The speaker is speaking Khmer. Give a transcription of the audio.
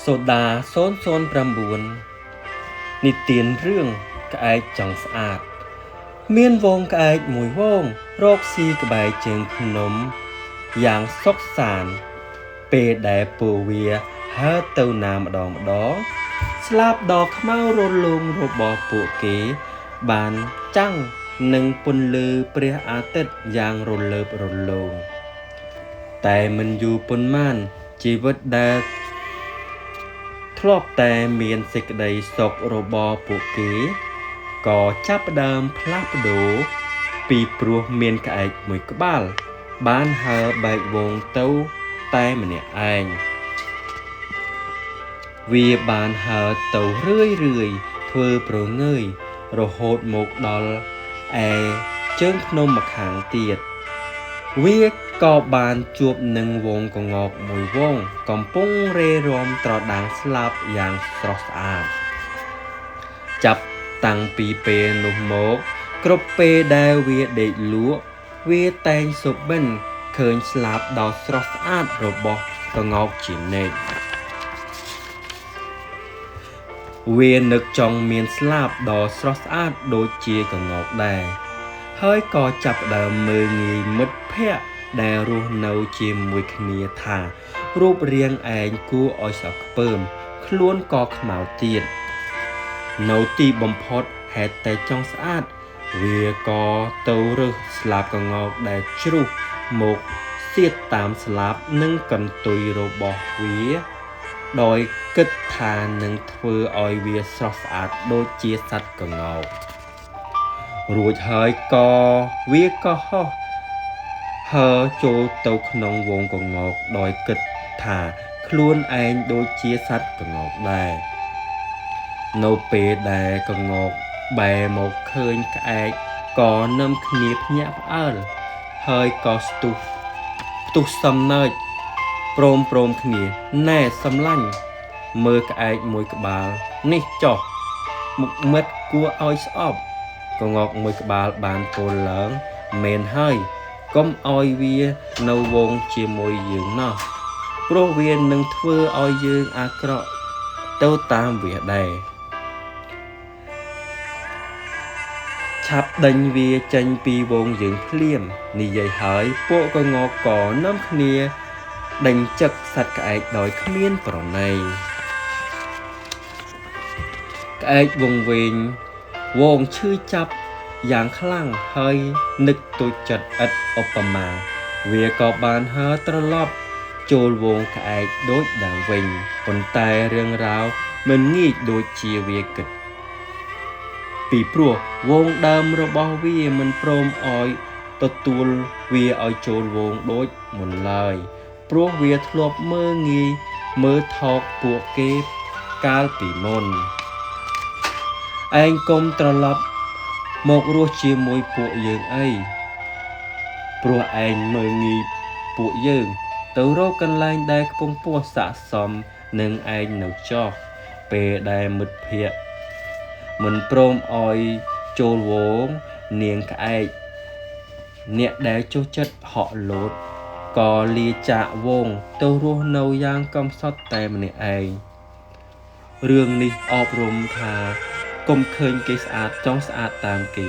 សូដា009និទានរឿងក្អែកចង់ស្អាតមានវងក្អែកមួយវងរកស៊ីក្បែរជើងភ្នំយ៉ាងសុខសាន្តពេលដែលពួកវាហើរទៅណាម្ដងស្លាបដ៏ខ្មៅរលោងរបស់ពួកគេបានចាំងនឹងពន្លឺព្រះអាទិត្យយ៉ាងរលើបរលោងតែមិនយូរប៉ុន្មានជីវិតដែលធ្លាប់តែមានសេចក្តីសុខរបស់ពួកគេក៏ចាប់ផ្ដើមផ្លាស់ប្ដូរពីព្រោះមានក្អែកមួយក្បាលបានហើរបែកវងទៅតែម្នាក់ឯងវាបានហើរទៅរឿយធ្វើប្រងើយរហូតមកដល់ឯជើងភ្នំម្ខាងទៀតវាក៏បានជួបនឹងវងក្ងោកមួយវងកំពុងរេរាំត្រដាងស្លាប់យ៉ាងស្រស់ស្អាតចាប់តាំងពីពេលនោះមកគ្រប់ពេលដែលវាដេកលក់វាតែងសុបិនឃើញស្លាប់ដ៏ស្រស់ស្អាតរបស់ក្ងោកជានិច្ចវានឹកចង់មានស្លាប់ដ៏ស្រស់ស្អាតដូចជាក្ងោកដែរហើយក៏ចាប់ផ្ដើមមើលងាយមិត្តភក្តិដែលរស់នៅជាមួយគ្នាថារូបរាងឯងគួរឲ្យសោកខ្ពើមខ្លួនក៏ខ្មៅទៀតនៅទីបំផុតហេតុតែចង់ស្អាតវាក៏ទៅរើសស្លាបក្ងោកដែលជ្រុះមកសៀតតាមស្លាបនិងកន្ទុយរបស់វាដោយគិតថានឹងធ្វើឲ្យវាស្រស់ស្អាតដូចជាសត្វក្ងោករួចហើយក៏វាក៏ហោះហើរចូលទៅក្នុងវងក្ងោកដោយគិតថាខ្លួនឯងដូចជាសត្វក្ងោកដែរនៅពេលដែលក្ងោកបែរមកឃើញក្អែកក៏នឹមគ្នាភ្ញាក់ផ្អើលហើយក៏ស្ទុះសំណើចព្រមគ្នាណែសំឡាញ់មើលក្អែកមួយក្បាលនេះចុះមុខមិត្តគួរឲ្យស្អប់ក្ងោកមួយក្បាលបានពោលឡើងមែនហើយកុំឲ្យវានៅវងជាមួយយើងណោះព្រោះវានឹងធ្វើឲ្យយើងអាក្រក់ទៅតាមវាដែរឆាប់ដេញវាចេញពីវងយើងភ្លាមនិយាយហើយពួកក្ងោកក៏នាំគ្នាដេញចឹកសត្វក្អែកដោយគ្មានប្រណីក្អែកវង្វេងវងឈឺចាប់យ៉ាងខ្លាំងហើយនឹកទូចចិត្តឥតឧបមាវាក៏បានហើរត្រឡប់ចូលវងក្អែកដូចដើមវិញប៉ុន្តែរឿងរ៉ាវមិនងាយដូចជាវាគិតពីព្រោះវងដើមរបស់វាមិនព្រមឲ្យទទួលវាឲ្យចូលវងដូចមុនឡើយព្រោះវាធ្លាប់មើលងាយមើលថោកពួកគេកាលពីមុនឯងកុំត្រឡប់មករស់ជាមួយពួកយើងអីព្រោះឯងមើលងាយពួកយើងទៅរកកន្លែងដែលខ្ពង់ខ្ពស់ស័ក្តិសមនឹងឯងនៅចោះពេលដែលមិត្តភក្តិមិនព្រមឲ្យចូលវងនាងក្អែកអ្នកដែលចូលចិត្តហក់លោតក៏លាចាកវងទៅរស់នៅយ៉ាងកំសត់តែម្នាក់ឯងរឿងនេះអប់រំថាកុំឃើញគេស្អាតចង់ស្អាតតាមគេ